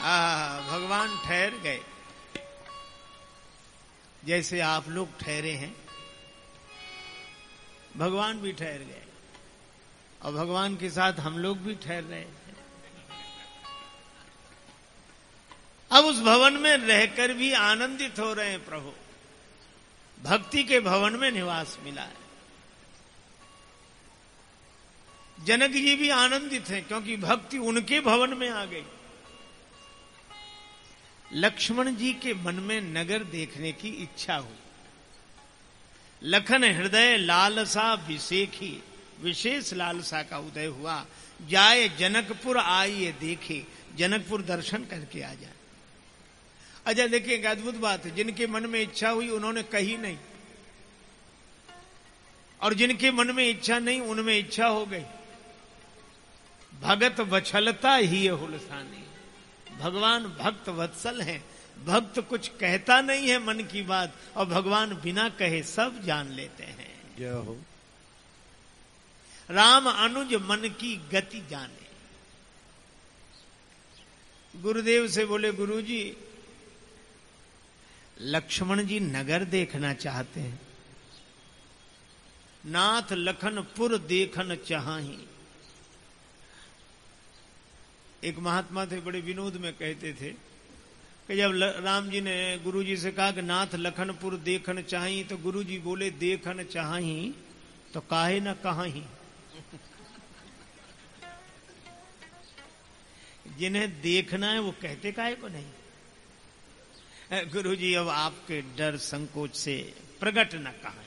भगवान ठहर गए, जैसे आप लोग ठहरे हैं भगवान भी ठहर गए, और भगवान के साथ हम लोग भी ठहर रहे हैं। अब उस भवन में रहकर भी आनंदित हो रहे हैं प्रभु, भक्ति के भवन में निवास मिला है। जनक जी भी आनंदित हैं क्योंकि भक्ति उनके भवन में आ गई। लक्ष्मण जी के मन में नगर देखने की इच्छा हुई। लखन हृदय लालसा विशेखी, विशेष लालसा का उदय हुआ। जाए जनकपुर आइए देखे, जनकपुर दर्शन करके आ जाए। अच्छा देखिए एक अद्भुत बात है, जिनके मन में इच्छा हुई उन्होंने कही नहीं, और जिनके मन में इच्छा नहीं उनमें इच्छा हो गई। भगत वछलता ही हुलसानी, भगवान भक्त वत्सल हैं। भक्त कुछ कहता नहीं है मन की बात, और भगवान बिना कहे सब जान लेते हैं। जय हो। राम अनुज मन की गति जाने। गुरुदेव से बोले गुरुजी लक्ष्मण जी नगर देखना चाहते हैं। नाथ लखनपुर देखन चाही। एक महात्मा थे, बड़े विनोद में कहते थे कि जब राम जी ने गुरु जी से कहा कि नाथ लखनपुर देखन चाही, तो गुरु जी बोले देखन चाही तो काहे न कहीं। जिन्हें देखना है वो कहते काहे को नहीं। गुरु जी अब आपके डर संकोच से प्रकट न कहा।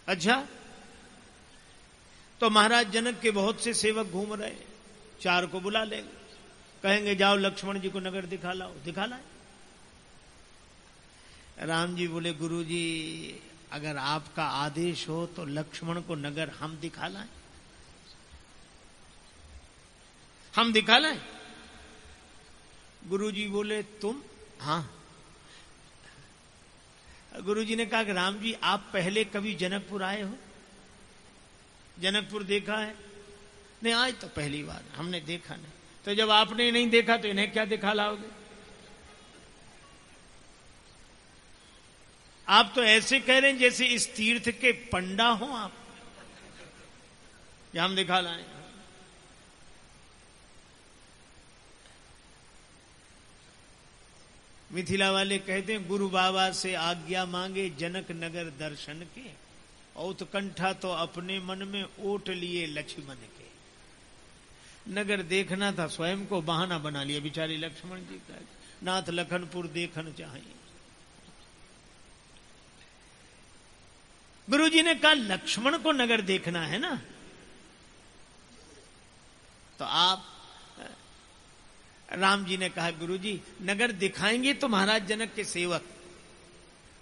अच्छा, तो महाराज जनक के बहुत से सेवक घूम रहे, चार को बुला लेंगे, कहेंगे जाओ लक्ष्मण जी को नगर दिखा लाओ, दिखा लाए। राम जी बोले गुरु जी अगर आपका आदेश हो तो लक्ष्मण को नगर हम दिखा लाएं, हम दिखा लाएं। गुरु जी बोले तुम? हाँ। गुरु जी ने कहा कि राम जी आप पहले कभी जनकपुर आए हो? जनकपुर देखा है? नहीं, आज तो पहली बार, हमने देखा नहीं। तो जब आपने नहीं देखा तो इन्हें क्या दिखा लाओगे? आप तो ऐसे कह रहे हैं जैसे इस तीर्थ के पंडा हो आप, या हम दिखा लाएं। मिथिला वाले कहते हैं गुरु बाबा से आज्ञा मांगे जनक नगर दर्शन के, औतकंठा तो अपने मन में ओट लिए लक्ष्मण के। नगर देखना था, स्वयं को बहाना बना लिया बिचारे लक्ष्मण जी का, नाथ लखनपुर देखन चाहिए। गुरु जी ने कहा लक्ष्मण को नगर देखना है ना, तो आप राम जी ने कहा गुरु जी नगर दिखाएंगे तो महाराज जनक के सेवक,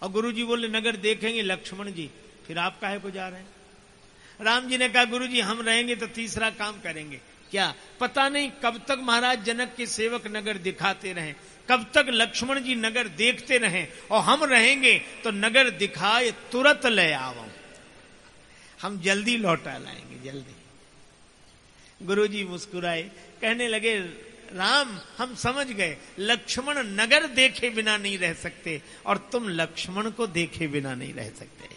और गुरु जी बोले नगर देखेंगे लक्ष्मण जी, फिर आप काहे को जा रहे हैं? राम जी ने कहा गुरु जी हम रहेंगे तो तीसरा काम करेंगे। क्या? पता नहीं कब तक महाराज जनक के सेवक नगर दिखाते रहें, कब तक लक्ष्मण जी नगर देखते रहें, और हम रहेंगे तो नगर दिखाए तुरंत ले आओ, हम जल्दी लौटा लाएंगे, जल्दी। गुरु जी मुस्कुराए, कहने लगे राम हम समझ गए, लक्ष्मण नगर देखे बिना नहीं रह सकते, और तुम लक्ष्मण को देखे बिना नहीं रह सकते।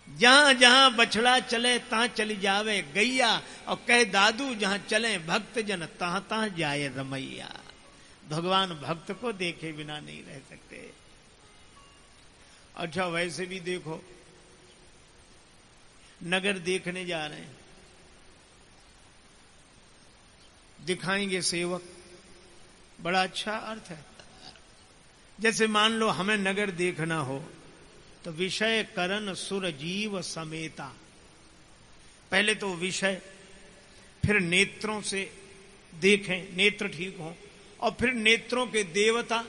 जहां जहां बछड़ा चले तहां चली जावे गैया, और कह दादू जहां चले भक्त जन तहां तहां जाए रमैया। भगवान भक्त को देखे बिना नहीं रह सकते। अच्छा वैसे भी देखो, नगर देखने जा रहे हैं, दिखाएंगे सेवक, बड़ा अच्छा अर्थ है। जैसे मान लो हमें नगर देखना हो तो विषय करन सुर जीव समेता, पहले तो विषय, फिर नेत्रों से देखें, नेत्र ठीक हो, और फिर नेत्रों के देवता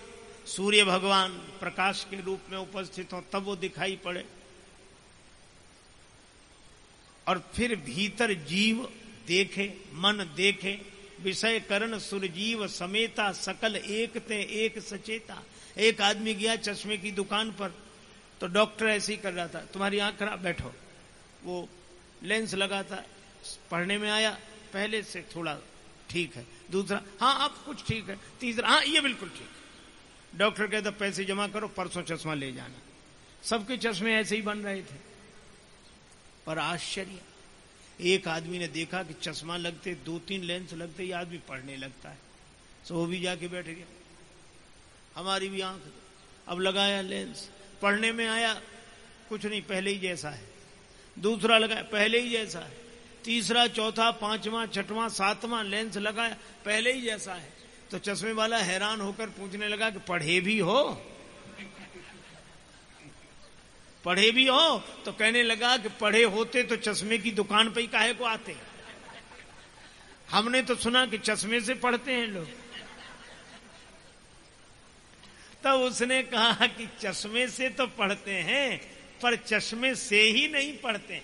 सूर्य भगवान प्रकाश के रूप में उपस्थित हो, तब वो दिखाई पड़े, और फिर भीतर जीव देखे, मन देखे। विषय करण सुरजीव समेता, सकल एक ते एक सचेता। एक आदमी गया चश्मे की दुकान पर, तो डॉक्टर ऐसे ही कर रहा था, तुम्हारी आंख खराब, बैठो। वो लेंस लगा था, पढ़ने में आया, पहले से थोड़ा ठीक है। दूसरा, हाँ अब कुछ ठीक है। तीसरा, हाँ ये बिल्कुल ठीक है। डॉक्टर कहता पैसे जमा करो, परसों चश्मा ले जाना। सबके चश्मे ऐसे ही बन रहे थे। पर आश्चर्य, एक आदमी ने देखा कि चश्मा लगते 2-3 लेंस लगते ही आदमी पढ़ने लगता है, तो वो भी जाके बैठ गया। हमारी भी आंख, अब लगाया लेंस, पढ़ने में आया कुछ नहीं, पहले ही जैसा है। दूसरा लगाया, पहले ही जैसा है। तीसरा, चौथा, पांचवा, छठवां, सातवां लेंस लगाया, पहले ही जैसा है। तो चश्मे वाला हैरान होकर पूछने लगा कि पढ़े भी हो? पढ़े भी हो? तो कहने लगा कि पढ़े होते तो चश्मे की दुकान पे ही काहे को आते? हमने तो सुना कि चश्मे से पढ़ते हैं लोग। तब उसने कहा कि चश्मे से तो पढ़ते हैं, पर चश्मे से ही नहीं पढ़ते।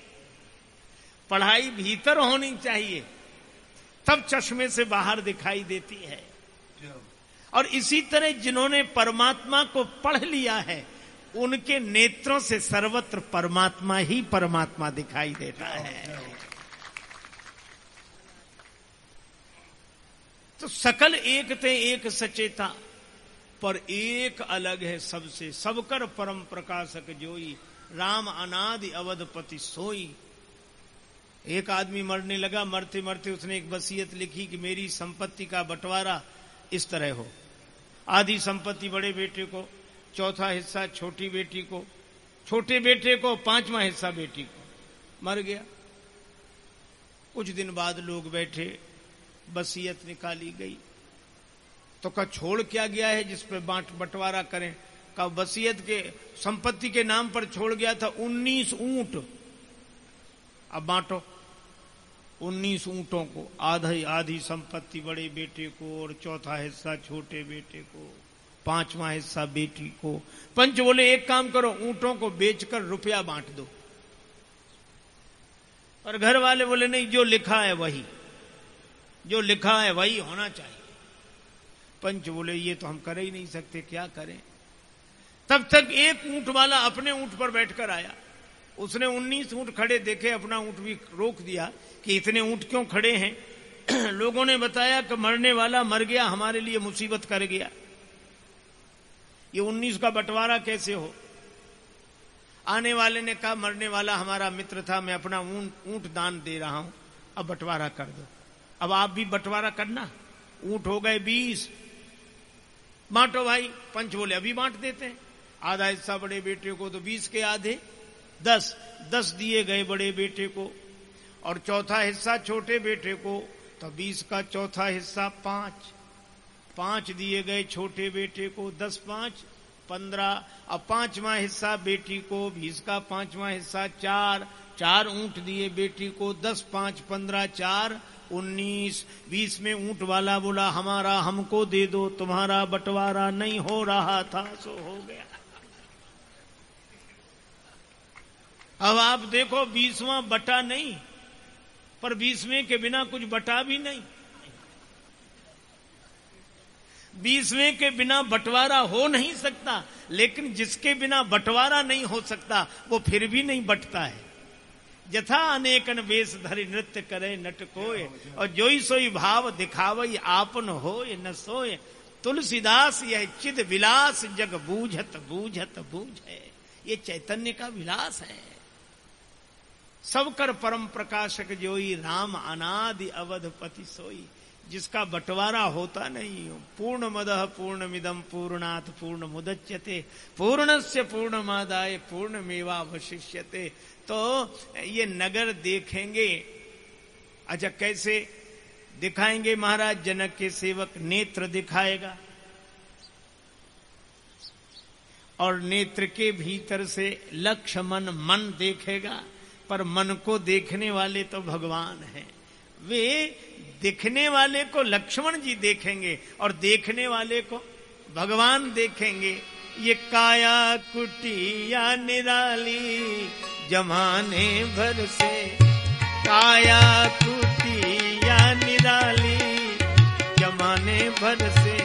पढ़ाई भीतर होनी चाहिए, तब चश्मे से बाहर दिखाई देती है। और इसी तरह जिन्होंने परमात्मा को पढ़ लिया है, उनके नेत्रों से सर्वत्र परमात्मा ही परमात्मा दिखाई देता है। तो सकल एक ते एक सचेता, पर एक अलग है सबसे। सबकर परम प्रकाशक जोई, राम अनादि अवधपति सोई। एक आदमी मरने लगा, मरते मरते उसने एक वसीयत लिखी कि मेरी संपत्ति का बंटवारा इस तरह हो, आधी संपत्ति बड़े बेटे को, चौथा हिस्सा छोटी बेटी को, छोटे बेटे को 5वां हिस्सा बेटी को। मर गया। कुछ दिन बाद लोग बैठे, वसीयत निकाली गई, तो कहा छोड़ क्या गया है जिस पे बंटवारा करें? कहा वसीयत के संपत्ति के नाम पर छोड़ गया था 19 ऊंट, अब बांटो। 19 ऊंटों को आधी संपत्ति बड़े बेटे को और चौथा हिस्सा छोटे बेटे को, 5वां हिस्सा बेटी को। पंच बोले एक काम करो, ऊंटों को बेचकर रुपया बांट दो। और घर वाले बोले नहीं, जो लिखा है वही, जो लिखा है वही होना चाहिए। पंच बोले ये तो हम कर ही नहीं सकते, क्या करें? तब तक एक ऊंट वाला अपने ऊंट पर बैठकर आया। उसने 19 ऊंट खड़े देखे, अपना ऊंट भी रोक दिया कि इतने ऊंट क्यों खड़े हैं? लोगों ने बताया कि मरने वाला मर गया, हमारे लिए मुसीबत कर गया, ये 19 का बंटवारा कैसे हो? आने वाले ने कहा मरने वाला हमारा मित्र था, मैं अपना ऊंट दान दे रहा हूं, अब बंटवारा कर दो। अब आप भी बंटवारा करना। ऊंट हो गए 20, बांटो भाई। पंच बोले अभी बांट देते हैं। आधा हिस्सा बड़े बेटे को, तो 20 के आधे 10 दिए गए बड़े बेटे को, और चौथा हिस्सा छोटे बेटे को, तो 20 का चौथा हिस्सा 5 दिए गए छोटे बेटे को, 10 5 15। अब 5वां हिस्सा बेटी को, 20 का 5वां हिस्सा 4 ऊंट दिए बेटी को, 10 5 15 4 19। 20 में ऊंट वाला बोला हमारा हमको दे दो, तुम्हारा बंटवारा नहीं हो रहा था सो हो गया। अब आप देखो 20वां बटा नहीं, पर 20वें के बिना कुछ बटा भी नहीं। 20वें के बिना बंटवारा हो नहीं सकता, लेकिन जिसके बिना बंटवारा नहीं हो सकता वो फिर भी नहीं बंटता है। जथा अनेकन वेश धरि नृत्य करे नट कोय, और जोई सोई भाव दिखावई आपन होय न सोय। तुलसीदास यह चिद विलास जग बूझत बूझत बूझे, ये चैतन्य का विलास है। सबकर परम प्रकाशक जोई, राम अनादि अवधपति सोई। जिसका बंटवारा होता नहीं हो। पूर्ण मदः पूर्णमिदं पूर्णात् पूर्ण मुदच्यते पूर्णस्य पूर्णमादाय पूर्णमेवावशिष्यते। तो ये नगर देखेंगे। अच्छा कैसे दिखाएंगे? महाराज जनक के सेवक नेत्र दिखाएगा, और नेत्र के भीतर से लक्ष्मण मन देखेगा, पर मन को देखने वाले तो भगवान हैं। वे दिखने वाले को लक्ष्मण जी देखेंगे और देखने वाले को भगवान देखेंगे। ये काया कुटिया निराली जमाने भर से, काया कुटिया निराली जमाने भर से।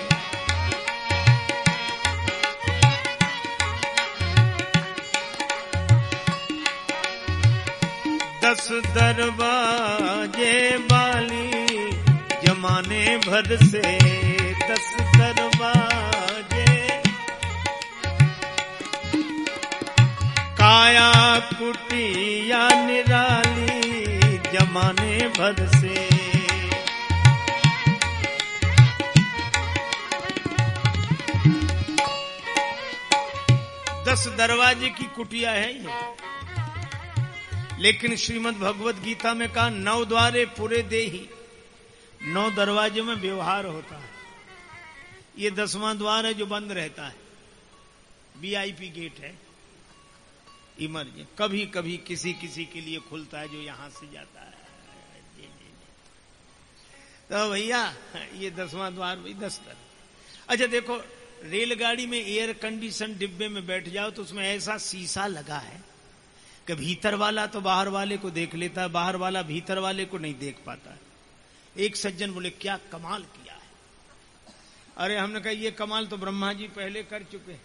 दस दरवाजे वाली जमाने भर से 10 दरवाजे, काया कुटिया निराली जमाने भर से। 10 दरवाजे की कुटिया है ये, लेकिन श्रीमद् भगवत गीता में कहा 9 द्वारे पूरे देही, 9 दरवाजे में व्यवहार होता है। ये 10वां द्वार है जो बंद रहता है, वीआईपी गेट है, इमरजेंसी, कभी कभी किसी किसी के लिए खुलता है जो यहां से जाता है। तो भैया ये 10वां द्वार भाई 10 दरवाजे। अच्छा देखो, रेलगाड़ी में एयर कंडीशन डिब्बे में बैठ जाओ तो उसमें ऐसा शीशा लगा है कि भीतर वाला तो बाहर वाले को देख लेता है, बाहर वाला भीतर वाले को नहीं देख पाता है। एक सज्जन बोले क्या कमाल किया है। अरे हमने कहा ये कमाल तो ब्रह्मा जी पहले कर चुके हैं।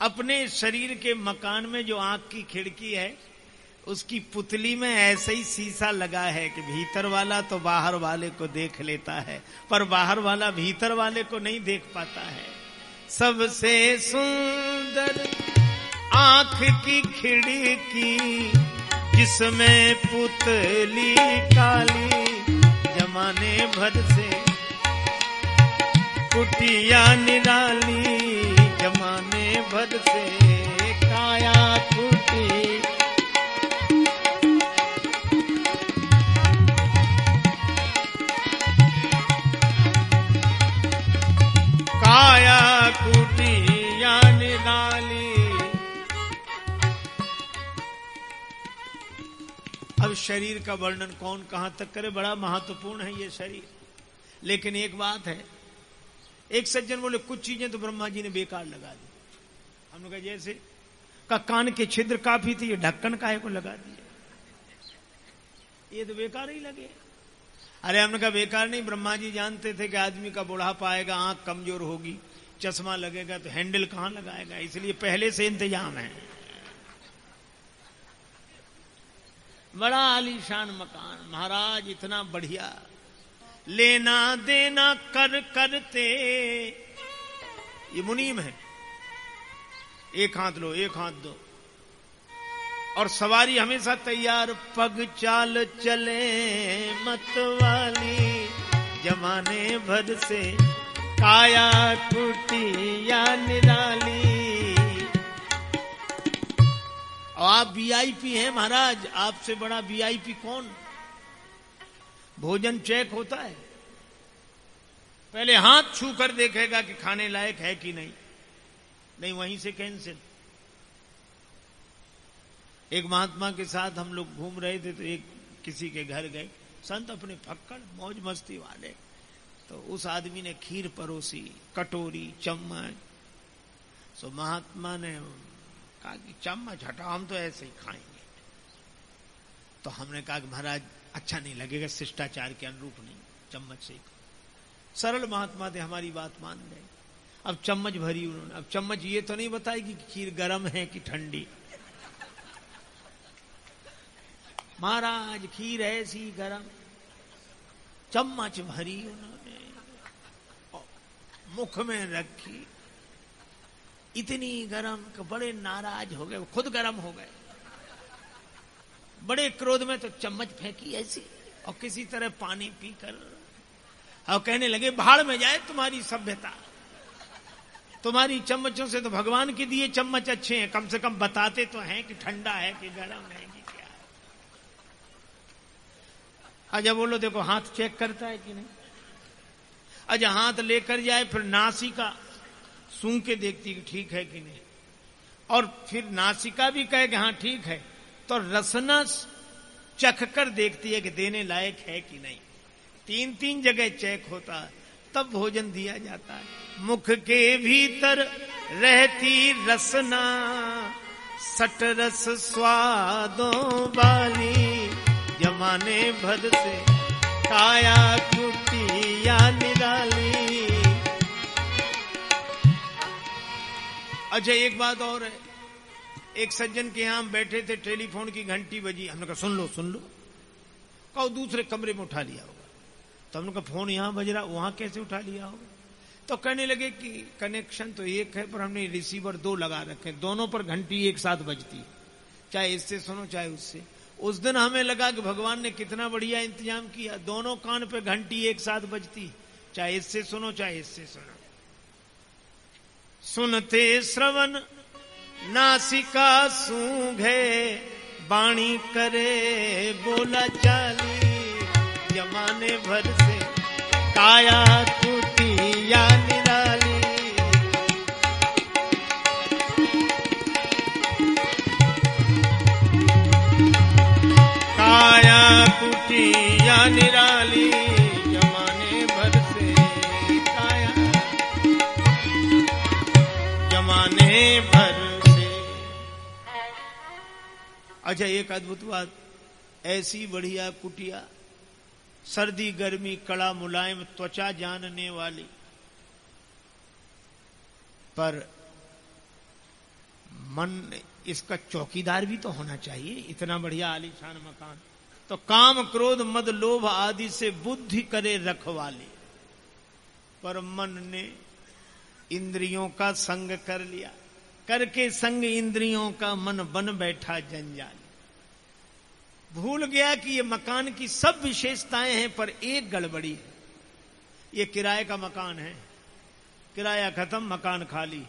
अपने शरीर के मकान में जो आंख की खिड़की है उसकी पुतली में ऐसे ही शीशा लगा है कि भीतर वाला तो बाहर वाले को देख लेता है, पर बाहर वाला भीतर वाले को नहीं देख पाता है। सबसे सुंदर आंख की खिड़की जिसमें पुतली काली जमाने भर से कुटिया निराली जमाने भर से काया कुटी। काया कुटिया निराली। अब शरीर का वर्णन कौन कहां तक करे, बड़ा महत्वपूर्ण है ये शरीर। लेकिन एक बात है, एक सज्जन बोले कुछ चीजें तो ब्रह्मा जी ने बेकार लगा दी। हमने कहा जैसे, का कान के छिद्र काफी थे, ये ढक्कन काहे को लगा दिया, ये तो बेकार ही लगे। अरे हमने कहा बेकार नहीं, ब्रह्मा जी जानते थे कि आदमी का बुढ़ापा आएगा, आंख कमजोर होगी, चश्मा लगेगा तो हैंडल कहां लगाएगा, इसलिए पहले से इंतजाम है। बड़ा आलीशान मकान, महाराज इतना बढ़िया, लेना देना कर करते, ये मुनीम है, एक हाथ लो एक हाथ दो, और सवारी हमेशा तैयार, पग चाल चले मतवाली जमाने भर से काया कुटिया निराली। और आप वीआईपी हैं महाराज, आपसे बड़ा वीआईपी कौन। भोजन चेक होता है, पहले हाथ छू कर देखेगा कि खाने लायक है कि नहीं, नहीं वहीं से कैंसिल। एक महात्मा के साथ हम लोग घूम रहे थे तो एक किसी के घर गए, संत अपने फक्कड़ मौज मस्ती वाले, तो उस आदमी ने खीर परोसी, कटोरी चम्मच। सो महात्मा ने कहा कि चम्मच हटाओ, हम तो ऐसे ही खाएंगे। तो हमने कहा कि महाराज अच्छा नहीं लगेगा, शिष्टाचार के अनुरूप नहीं, चम्मच से। सरल महात्मा थे, हमारी बात मान गए। अब चम्मच भरी उन्होंने, अब चम्मच ये तो नहीं बताएगी कि खीर गर्म है कि ठंडी। महाराज खीर ऐसी गर्म, चम्मच भरी उन्होंने, मुख में रखी, इतनी गर्म कि बड़े नाराज हो गए, खुद गर्म हो गए, बड़े क्रोध में तो चम्मच फेंकी ऐसी, और किसी तरह पानी पीकर और कहने लगे भाड़ में जाए तुम्हारी सभ्यता, तुम्हारी चम्मचों से तो भगवान के दिए चम्मच अच्छे हैं, कम से कम बताते तो हैं कि ठंडा है कि गर्म है कि क्या है। अच्छा बोलो, देखो हाथ चेक करता है कि नहीं। अच्छा हाथ लेकर जाए, फिर नासिका सूंघ के देखती कि ठीक है कि नहीं, और फिर नासिका भी कहे कि हाँ ठीक है, तो रसना चख कर देखती है कि देने लायक है कि नहीं। 3-3 जगह चेक होता है, तब भोजन दिया जाता है। मुख के भीतर रहती रसना, सट रस स्वादों वाली जमाने भर से काया कुटिया निराली। अच्छा एक बात और है, एक सज्जन के यहां बैठे थे, टेलीफोन की घंटी बजी, हमने कहा सुन लो सुन लो, कहो दूसरे कमरे में उठा लिया होगा। तो हमने कहा फोन यहां बज रहा, वहां कैसे उठा लिया होगा? तो कहने लगे कि कनेक्शन तो एक है, पर हमने रिसीवर 2 लगा रखे, दोनों पर घंटी एक साथ बजती है, चाहे इससे सुनो चाहे उससे। उस दिन हमें लगा कि भगवान ने कितना बढ़िया इंतजाम किया, दोनों कान पे घंटी एक साथ बजती, चाहे इससे सुनो चाहे इससे सुनो। सुनते श्रवण नासिका सूंघे, वाणी करे बोला चाली, जमाने भर से काया कुटिया निराली। काया कुटिया निराली, जमाने भर से काया, जमाने भर से। अच्छा, एक अद्भुत बात, ऐसी बढ़िया कुटिया, सर्दी गर्मी कड़ा मुलायम त्वचा जानने वाली, पर मन इसका चौकीदार भी तो होना चाहिए, इतना बढ़िया आलीशान मकान। तो काम क्रोध मद लोभ आदि से बुद्धि करे रखवाली, पर मन ने इंद्रियों का संग कर लिया, करके संग इंद्रियों का मन बन बैठा जंजाल। भूल गया कि ये मकान की सब विशेषताएं हैं, पर एक गड़बड़ी है, ये किराए का मकान है, किराया खत्म मकान खाली।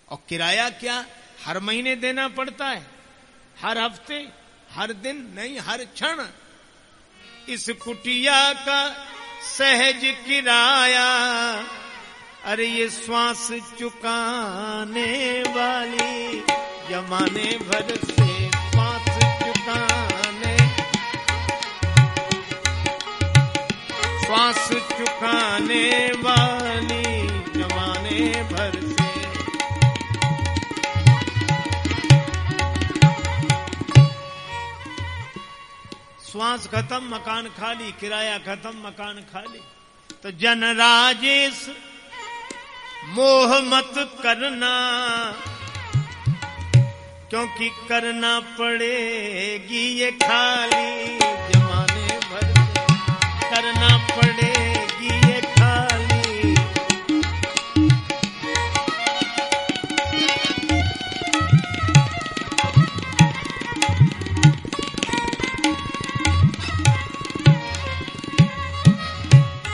और किराया क्या, हर महीने देना पड़ता है, हर हफ्ते, हर दिन नहीं, हर क्षण। इस कुटिया का सहज किराया, अरे ये श्वास चुकाने वाली, जमाने भर से श्वास चुकाने, श्वास चुकाने वाली, जमाने भर से। श्वास खत्म मकान खाली, किराया खत्म मकान खाली। तो जन राजेश मोह मत करना, क्योंकि करना पड़ेगी ये खाली, जमाने भर से करना पड़ेगी ये खाली।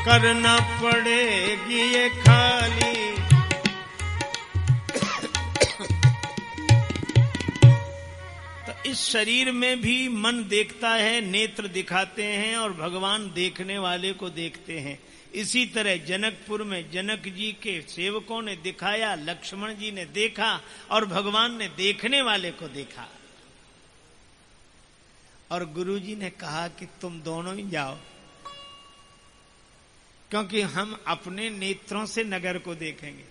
करना पड़ेगी ये खाली। इस शरीर में भी मन देखता है, नेत्र दिखाते हैं, और भगवान देखने वाले को देखते हैं। इसी तरह जनकपुर में जनक जी के सेवकों ने दिखाया, लक्ष्मण जी ने देखा, और भगवान ने देखने वाले को देखा। और गुरु जी ने कहा कि तुम दोनों ही जाओ, क्योंकि हम अपने नेत्रों से नगर को देखेंगे।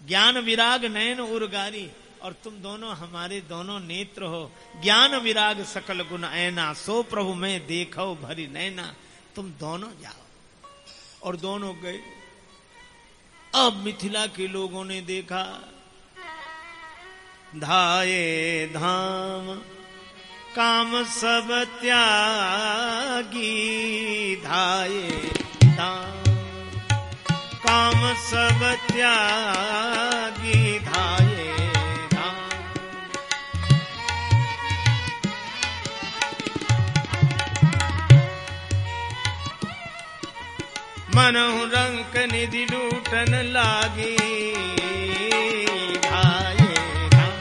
ज्ञान विराग नयन उर्गारी, और तुम दोनों हमारे दोनों नेत्र हो। ज्ञान विराग सकल गुण ऐना, सो प्रभु में देखो भरी नैना। तुम दोनों जाओ। और दोनों गए। अब मिथिला के लोगों ने देखा, धाये धाम काम सब त्यागी, धाये धाम काम सब त्यागी, धाये मनहु रंक निधि लूटन लागी, धाये धाम।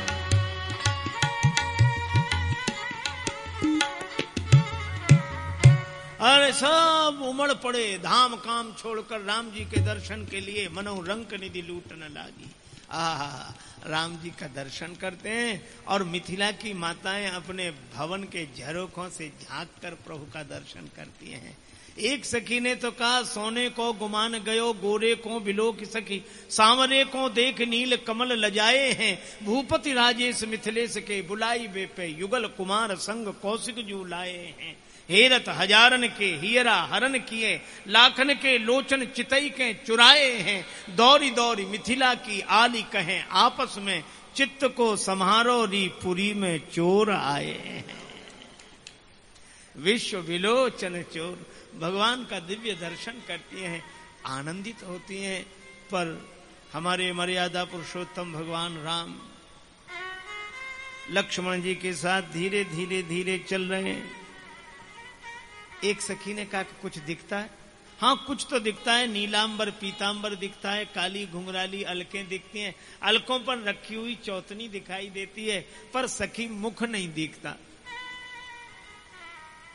अरे सब उमड़ पड़े, धाम काम छोड़कर राम जी के दर्शन के लिए। मनहु रंक निधि लूटन लागी। आहा, राम जी का दर्शन करते हैं, और मिथिला की माताएं अपने भवन के झरोखों से झांक कर प्रभु का दर्शन करती हैं। एक सखी ने तो कहा, सोने को गुमान गयो गोरे को बिलो की सखी, सांवरे को देख नील कमल लजाए हैं, भूपति राजेश मिथिलेश के बुलाई बे पे, युगल कुमार संग कौशिक जू लाए हैं। हेरत हजारन के हियरा हरन किए, लाखन के लोचन चितई के चुराए हैं, दौरी दौरी मिथिला की आली कहें, आपस में चित्त को सम्हारो री पुरी में चोर आए हैं। विश्व विलोचन चोर, भगवान का दिव्य दर्शन करती हैं, आनंदित होती हैं। पर हमारे मर्यादा पुरुषोत्तम भगवान राम लक्ष्मण जी के साथ धीरे धीरे धीरे चल रहे हैं। एक सखी ने कहा कि कुछ दिखता है? हाँ, कुछ तो दिखता है, नीलांबर पीतांबर दिखता है, काली घुंघराली अलकें दिखती हैं, अलकों पर रखी हुई चौतनी दिखाई देती है, पर सखी मुख नहीं दिखता।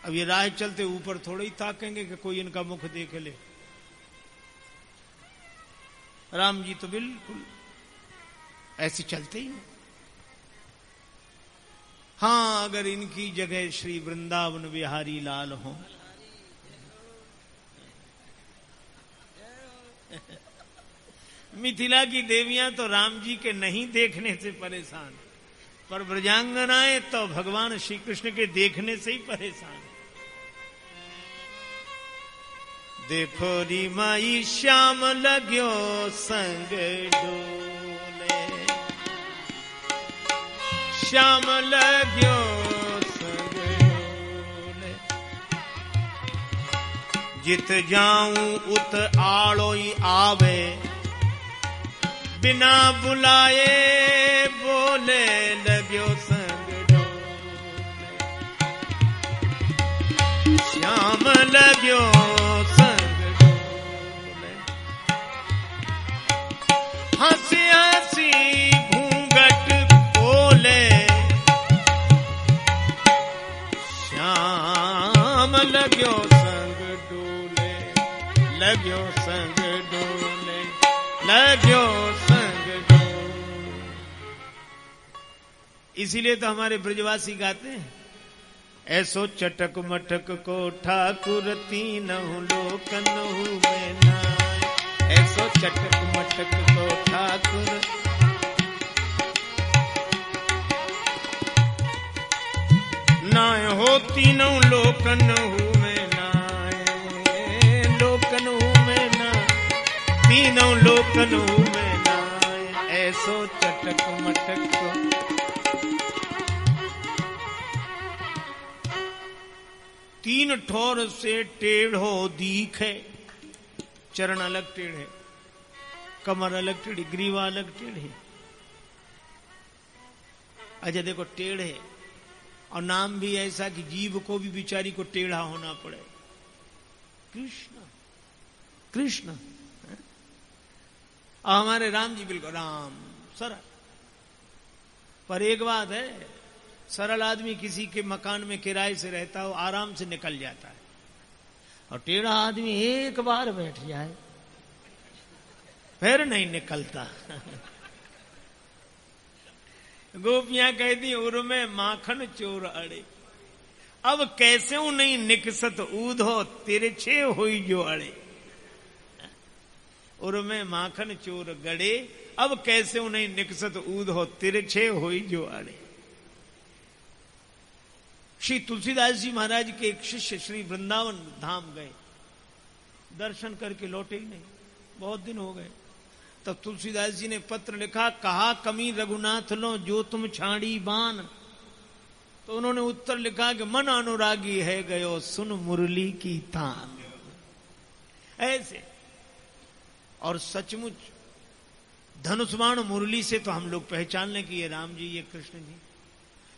अब ये राह चलते ऊपर थोड़े ही ताकेंगे कि कोई इनका मुख देख ले। राम जी तो बिल्कुल ऐसे चलते ही नहीं। हाँ, अगर इनकी जगह श्री वृंदावन बिहारी लाल हो, मिथिला की देवियां तो राम जी के नहीं देखने से परेशान, पर ब्रजांगनाएं तो भगवान श्री कृष्ण के देखने से ही परेशान। देखो री माई श्याम लग्यो संग डोले, श्याम लग्यो संग डोले, जित जाऊं उत आड़ोई आवे, बिना बुलाए बोले लग्यो संग डोले, श्याम लग्यो संग डोले, हंसी हंसी घूंघट खोले, श्याम लग्यो संग डोले, लग्यो संग डोले, लग्यो संग डोले। इसीलिए तो हमारे ब्रजवासी गाते हैं, ऐसो चटक मटक को ठाकुर तीनहु लोकनहु में नाय, ऐसो चटक मटक को ठाकुर नाय हो, तीनों लोकनहु में नाय, लोकनहु में नाय, तीनों लोकनहु में नाय, ऐसो चटक मटक को। तीन ठोर से टेढ़ो दीखे, चरण अलग टेढ़े, कमर अलग टेढ़ी, ग्रीवा अलग टेढ़ी। अच्छा देखो, टेढ़े और नाम भी ऐसा कि जीव को भी बिचारी को टेढ़ा होना पड़े। कृष्ण कृष्ण। और हमारे राम जी बिल्कुल राम सरल। पर एक बात है, सरल आदमी किसी के मकान में किराए से रहता हो, आराम से निकल जाता है, और टेढ़ा आदमी एक बार बैठ जाए फिर नहीं निकलता। गोपियां कहती उर्मे माखन चोर अड़े, अब कैसे नहीं निकसत ऊधो तिरछे हुई जो अड़े। उर्मे माखन चोर गड़े, अब कैसे नहीं निकसत ऊधो तिरछे हुई जो अड़े। श्री तुलसीदास जी महाराज के एक शिष्य श्री वृंदावन धाम गए, दर्शन करके लौटे ही नहीं, बहुत दिन हो गए। तब तुलसीदास जी ने पत्र लिखा, कहा कमी रघुनाथ लो जो तुम छाड़ी बान। तो उन्होंने उत्तर लिखा कि मन अनुरागी है गयो सुन मुरली की तान। ऐसे। और सचमुच धनुष्बाण मुरली से तो हम लोग पहचान लें कि ये राम जी ये कृष्ण जी,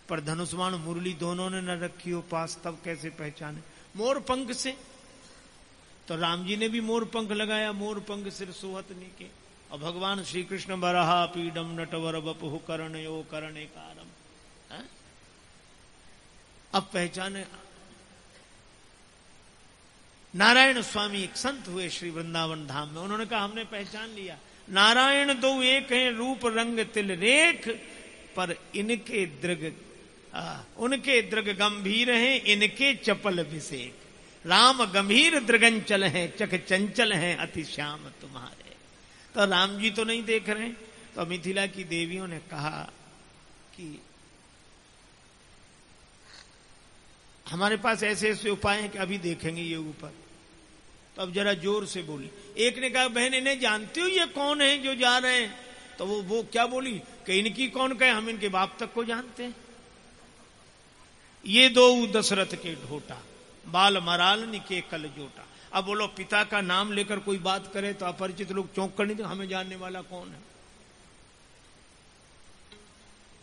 पर धनुष्बाण मुरली दोनों ने न रखी हो पास, तब कैसे पहचाने। मोर पंख से तो राम जी ने भी मोर पंख लगाया, मोर पंख सिर सोहत नीके। और भगवान श्री कृष्ण बरहा पीडम नटवर बपहु करणयो करणेकारम। अब पहचाने। नारायण स्वामी एक संत हुए श्री वृंदावन धाम में, उन्होंने कहा हमने पहचान लिया, नारायण दो एक हैं, रूप रंग तिल रेख, पर इनके दृग उनके दृग गंभीर हैं, इनके चपल विषेक। राम गंभीर दृगंचल हैं, चक चंचल हैं, अति श्याम तुम्हारे। तो राम जी तो नहीं देख रहे। तो मिथिला की देवियों ने कहा कि हमारे पास ऐसे ऐसे उपाय हैं कि अभी देखेंगे ये ऊपर। तो अब जरा जोर से बोली। एक ने कहा बहन इन्हें जानती हो ये कौन है जो जा रहे हैं? तो वो क्या बोली कि इनकी कौन कहे, हम इनके बाप तक को जानते हैं। ये दो दशरथ के ढोटा, बाल मराल निके कल जोटा। अब बोलो पिता का नाम लेकर कोई बात करे तो अपरिचित लोग चौंक कर नहीं, तो हमें जानने वाला कौन है।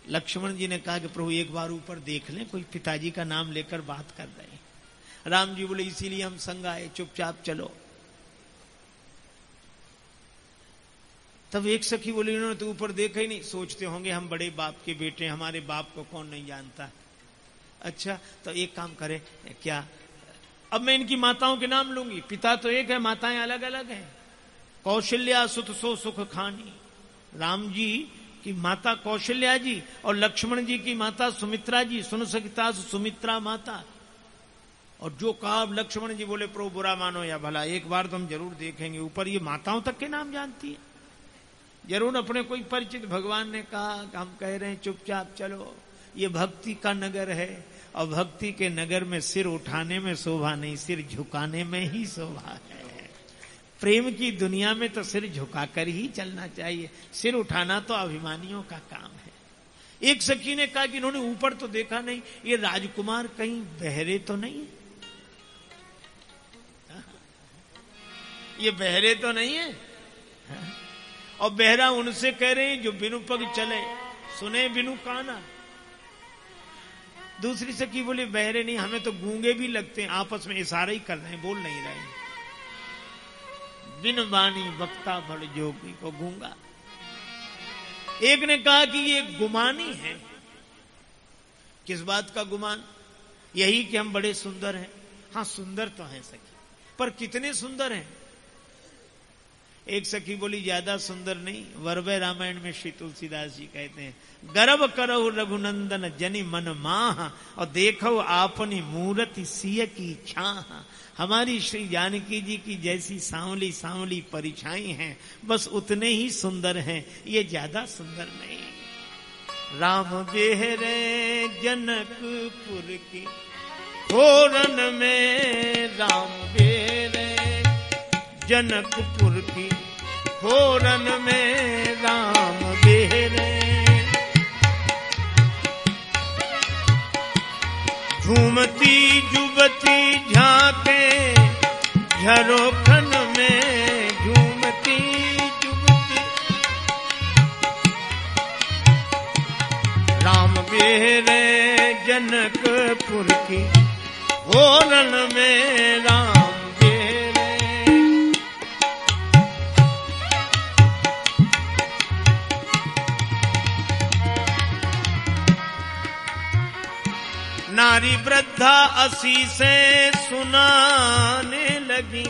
लक्ष्मण जी ने कहा कि प्रभु एक बार ऊपर देख लें, कोई पिताजी का नाम लेकर बात कर रहे हैं। राम जी बोले इसीलिए हम संग आए, चुपचाप चलो। तब एक सखी बोली इन्होंने तो ऊपर देखा ही नहीं, सोचते होंगे हम बड़े बाप के बेटे, हमारे बाप को कौन नहीं जानता। अच्छा तो एक काम करें क्या, अब मैं इनकी माताओं के नाम लूंगी, पिता तो एक है, माताएं अलग अलग हैं। कौशल्या सुत सो सुख खानी, राम जी की माता कौशल्या जी और लक्ष्मण जी की माता सुमित्रा जी, सुन सकिता सुमित्रा माता। और जो कहा लक्ष्मण जी बोले प्रभु बुरा मानो या भला, एक बार तो हम जरूर देखेंगे। ऊपर ये माताओं तक के नाम जानती है, जरूर अपने कोई परिचित। भगवान ने कहा हम कह रहे हैं चुपचाप चलो, ये भक्ति का नगर है और भक्ति के नगर में सिर उठाने में शोभा नहीं, सिर झुकाने में ही शोभा है। प्रेम की दुनिया में तो सिर झुकाकर ही चलना चाहिए, सिर उठाना तो अभिमानियों का काम है। एक सखी ने कहा कि इन्होंने ऊपर तो देखा नहीं, ये राजकुमार कहीं बहरे तो नहीं है, ये बहरे तो नहीं है। और बहरा उनसे कह रहे हैं जो बिनु पग चले, सुने बिनु काना। दूसरी सखी बोली बहरे नहीं, हमें तो गूंगे भी लगते हैं, आपस में इशारे ही कर रहे हैं, बोल नहीं रहे। बिन बानी वक्ता बड़ जोगी को गूंगा। एक ने कहा कि ये गुमानी है। किस बात का गुमान? यही कि हम बड़े सुंदर हैं। हाँ सुंदर तो हैं सखी, पर कितने सुंदर हैं? एक सखी बोली ज्यादा सुंदर नहीं। वरवे रामायण में श्री तुलसीदास जी कहते हैं, गर्व करहु रघुनंदन जनि मन माह, और देखो आपनी मूरति सिय की छाह। हमारी श्री जानकी जी की जैसी सांवली सांवली परिछाई हैं, बस उतने ही सुंदर हैं, ये ज्यादा सुंदर नहीं। राम बेहरे जनकपुर की फोरन में, राम बेहरे जनकपुर की फोरन में, राम बेहरे झूमती जुबती झांके झरोखन में, झूमती जुबती राम बेहरे जनकपुर की फोरन में, राम नारी वृद्धा असी से सुनाने लगी,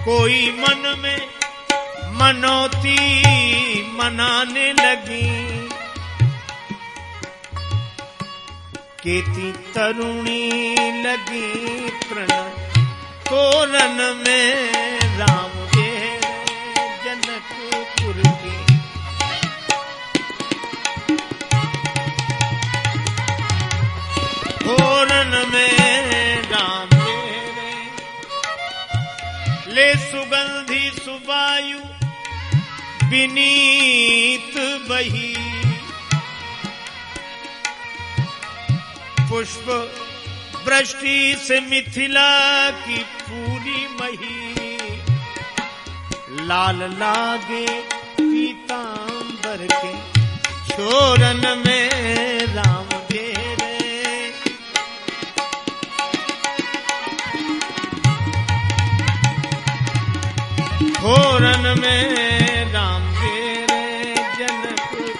कोई मन में मनौती मनाने लगी। केती तरुणी लगी प्रण तोरण में, राम बेहरे जनकपुर की फोरन में, राम बेहरे ले सुगंधी सुबायु विनीत बही, पुष्प वृष्टि से मिथिला की पूरी मही। लाल लागे पीतांबर के छोरन में, राम बेहरे फोरन में, राम बेहरे जनकपुर।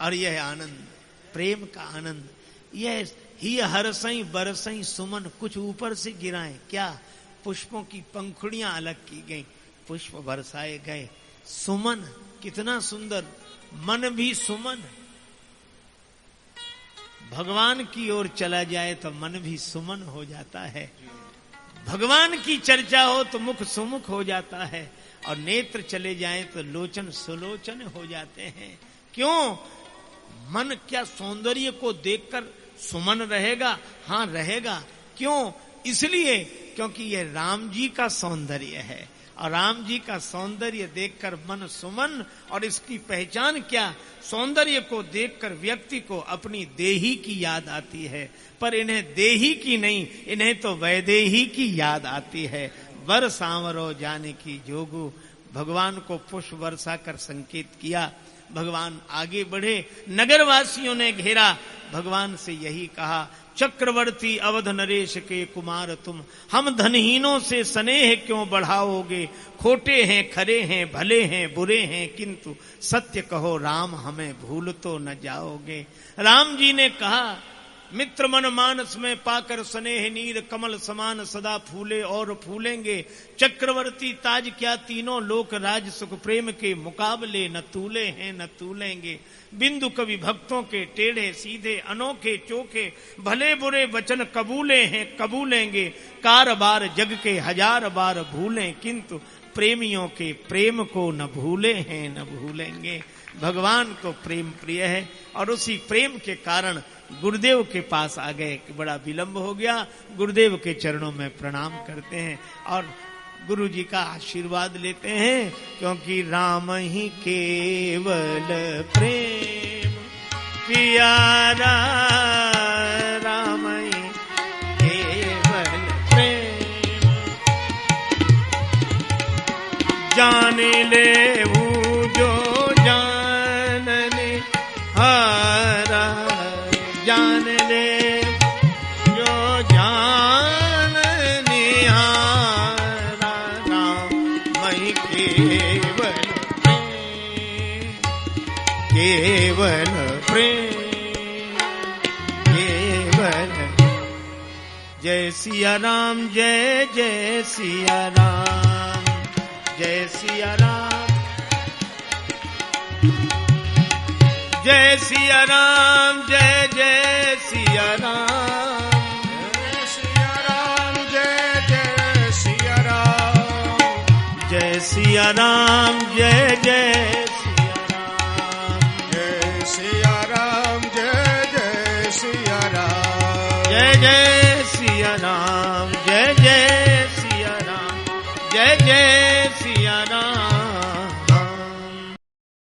और यह आनंद, प्रेम का आनंद, यह ही हरसई बरसई सुमन, कुछ ऊपर से गिराए क्या? पुष्पों की पंखुड़ियां अलग की गई, पुष्प बरसाए गए। सुमन कितना सुंदर, मन भी सुमन। भगवान की ओर चला जाए तो मन भी सुमन हो जाता है, भगवान की चर्चा हो तो मुख सुमुख हो जाता है, और नेत्र चले जाए तो लोचन सुलोचन हो जाते हैं। क्यों? मन क्या सौंदर्य को देखकर सुमन रहेगा? हाँ रहेगा। क्यों? इसलिए क्योंकि यह राम जी का सौंदर्य है। और राम जी का सौंदर्य देखकर मन सुमन, और इसकी पहचान क्या, सौंदर्य को देखकर व्यक्ति को अपनी देही की याद आती है, पर इन्हें देही की नहीं, इन्हें तो वैदेही की याद आती है। वर सांवरो जाने की जोगु, भगवान को पुष्प वर्षा कर संकेत किया। भगवान आगे बढ़े, नगरवासियों ने घेरा, भगवान से यही कहा, चक्रवर्ती अवध नरेश के कुमार तुम, हम धनहीनों से स्नेह क्यों बढ़ाओगे, खोटे हैं खरे हैं भले हैं बुरे हैं, किंतु सत्य कहो राम हमें भूल तो न जाओगे। राम जी ने कहा, मित्र मन मानस में पाकर स्नेह नीर कमल समान सदा फूले और फूलेंगे, चक्रवर्ती ताज क्या तीनों लोक राज सुख प्रेम के मुकाबले न तूले हैं न तूलेंगे। बिंदु कवि भक्तों के टेढ़े सीधे अनोखे चोखे भले बुरे वचन कबूले हैं कबूलेंगे, कार बार जग के हजार बार भूलें, किंतु प्रेमियों के प्रेम को न भूले हैं न भूलेंगे। भगवान को प्रेम प्रिय है, और उसी प्रेम के कारण गुरुदेव के पास आ गए कि बड़ा विलंब हो गया। गुरुदेव के चरणों में प्रणाम करते हैं और गुरु जी का आशीर्वाद लेते हैं, क्योंकि राम ही केवल प्रेम प्यारा, राम ही केवल प्रेम जाने ले जो जानने हारा, जान ले जो जानने हारा, राम मई केवल प्रेम, केवल प्रेम, केवल। जय सिया राम, जय जय सिया राम, जय सिया राम, जय सिया राम, जय जय सिया राम, जय सिया राम, जय जय सिया राम, जय सिया राम, जय जय सिया राम, जय सिया राम, जय जय सिया राम, जय जय सिया राम, जय जय सिया राम, जय जय सिया राम।